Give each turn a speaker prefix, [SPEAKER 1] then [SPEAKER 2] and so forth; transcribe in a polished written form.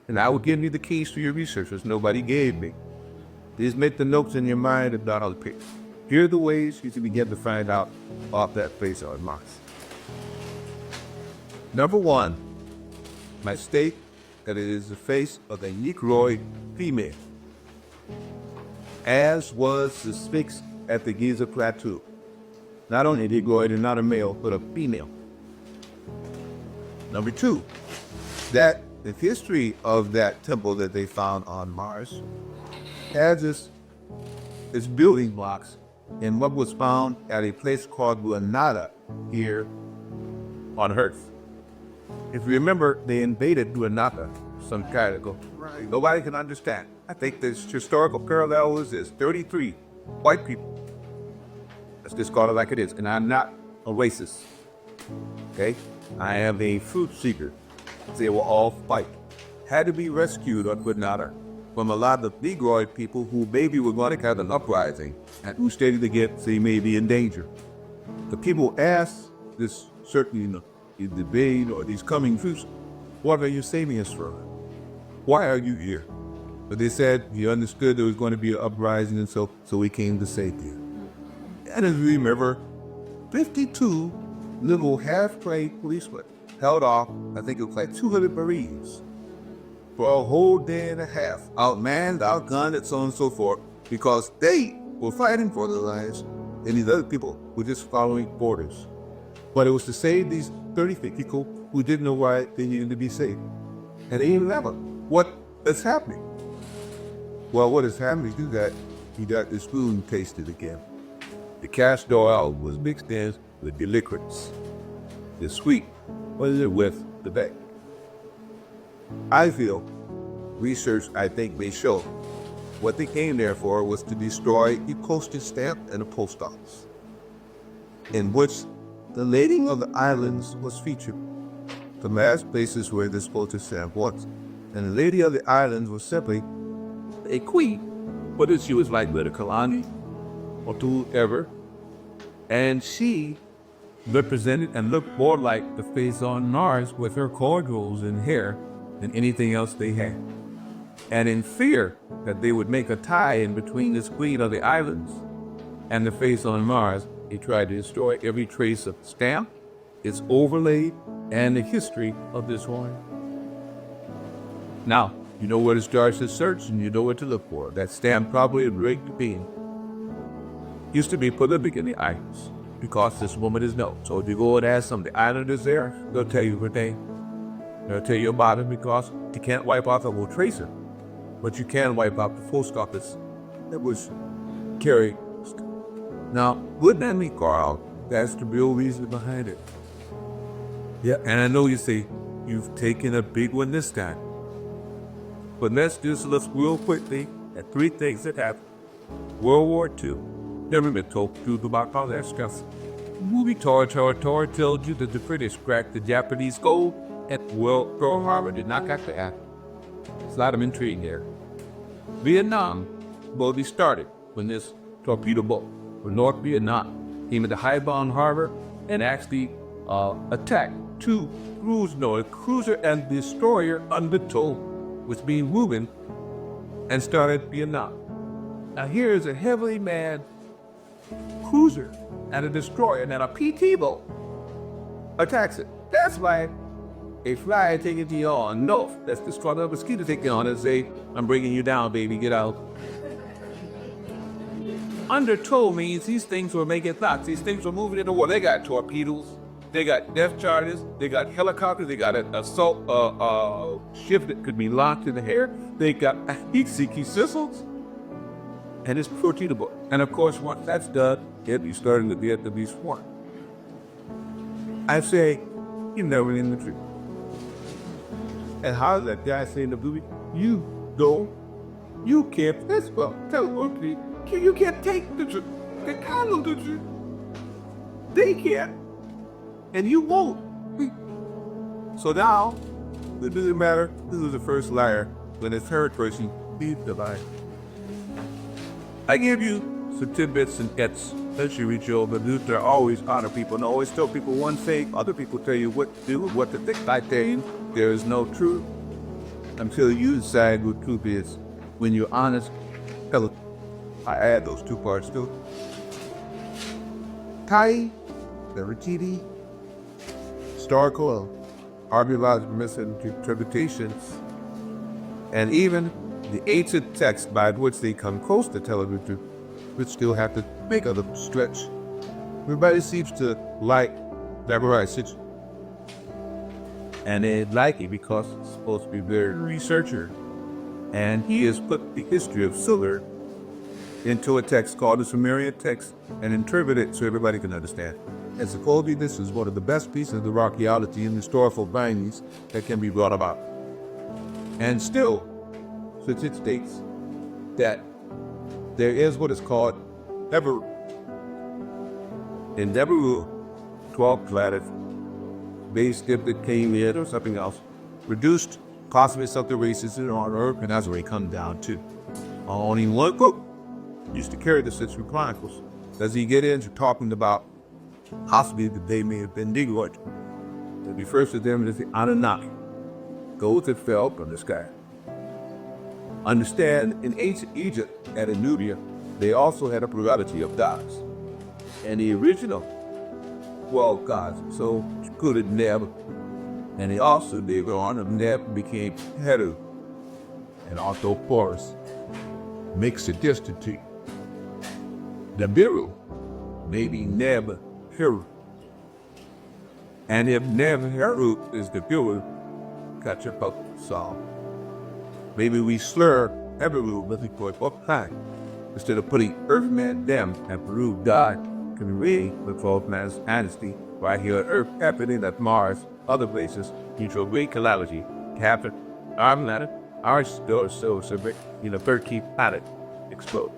[SPEAKER 1] and I will give you the keys to your research, nobody gave me. Please make the notes in your mind and not on the page. Here are the ways you can begin to find out of that face on Mars. Number one, my state that it is the face of a Negroid female, as was the Sphinx at the Giza Plateau. Not only a Negroid and not a male, but a female. Number two, that the history of that temple that they found on Mars has its building blocks in what was found at a place called Granada here on Earth. If you remember, they invaded Granada some time ago. Right. Nobody can understand. I think the historical parallel is this: 33 white people. Let's just call it like it is. And I'm not a racist. Okay? I am a fruit seeker. They will all fight. Had to be rescued on Granada from a lot of Negroid people who maybe were going to have an uprising and who stated against they may be in danger. The people asked this certainly in debate or these coming fruits, what are you saving us from? Why are you here? But they said he understood there was going to be an uprising, and so we came to save you. And as we remember, 52 little half-trained policemen held off, I think it was like 200 Marines, for a whole day and a half, outmanned, outgunned, and so on and so forth, because they were fighting for their lives, and these other people were just following orders. But it was to save these 30 people who didn't know why they needed to be saved. And they didn't remember what is happening. Well, what is happening is that he got the spoon tasted again. The castor oil was mixed in with the liquids. The sweet was it with the bait. I feel research, I think, may show what they came there for was to destroy the postage stamp and the post office, in which the lady of the islands was featured. The last places where this postage stamp was. And the lady of the islands was simply a queen, whether she was like the Kalani or whoever, and she represented and looked more like the face on Mars with her cornrows and hair than anything else they had. And in fear that they would make a tie in between this queen of the islands and the face on Mars, they tried to destroy every trace of the stamp, its overlay, and the history of this woman. Now, you know where to start the search and you know what to look for. That stamp probably in Great Bean used to be put up in the islands because this woman is known. So if you go and ask some of the islanders there, they'll tell you her name. They'll tell you about it because you can't wipe out the whole tracer, but you can wipe out the post office that was carried. Now, wouldn't that be Carl? That's the real reason behind it. Yeah, and I know you say, you've taken a big one this time. But let's just look real quickly at three things that happened. World War II. Never been told about all that stuff. Movie Tor told you that the British cracked the Japanese code at Pearl Harbor. Did not crack the act. There's a lot of intrigue there. Vietnam boldly started when this torpedo boat from North Vietnam came into Haiphong Harbor and actually attacked two cruiser and destroyer undertow was being moving and started Vietnam. Now here is a heavily manned cruiser and a destroyer and a PT boat attacks it. That's why a flyer taking you on north that's destroying a mosquito taking on and say, I'm bringing you down, baby, get out. Undertow means these things were making thoughts. These things were moving in the water. They got torpedoes, they got depth charges, they got helicopters, they got an assault ship that could be launched in the air, they got heat-seeking missiles, and it's torpedo boat. And of course, once that's done, you starting the Vietnamese war. I say, you're never in the truth. And how does that guy say in the movie? You can't, that's well, tell me, you can't take the truth. They can't handle the truth. They can't. And you won't. So now, it doesn't matter who is the first liar. When the third person leads the lie. I give you some tidbits and gets that you reach over. There always honor people and always tell people one thing. Other people tell you what to do, what to think. I tell you, there is no truth. until you decide what truth is. When you're honest, tell it. I add those two parts too. Kai, the Ratiti, historical, archaeological misinterpretations, and even the ancient text by which they come close to telling the truth, which still have to make a little stretch. Everybody seems to like memorizing, and they like it because it's supposed to be very researcher, and he has put the history of Sumer into a text called the Sumerian text and interpreted it so everybody can understand. And supposedly this is one of the best pieces of archaeology and historical findings that can be brought about. And still, since it states that there is what is called Nibiru. In Nibiru, 12 planets, base dip that came in or something else, reduced possibly something races on Earth, and that's where it comes down to. Only one book used to carry the Century Chronicles. Does he get into talking about possibly that they may have been Negroid? The refers to them as the Anunnaki, gold that fell from the sky. Understand, in ancient Egypt and in Nubia, they also had a plurality of gods. And the original 12 gods, so included Neb, and they also, later on, of Neb became Heru, and also Horus, makes it distinct. Nibiru, maybe Neb Heru. And if Neb Heru is Nibiru, got your puzzle solved. Maybe we slur Nibiru looking for both time. Instead of putting Earthman them and Peru God, can we look for man's honesty right here on Earth happening at Mars, other places, due to a great calamity happen. Our planet, our still so severe, 13th planet explode.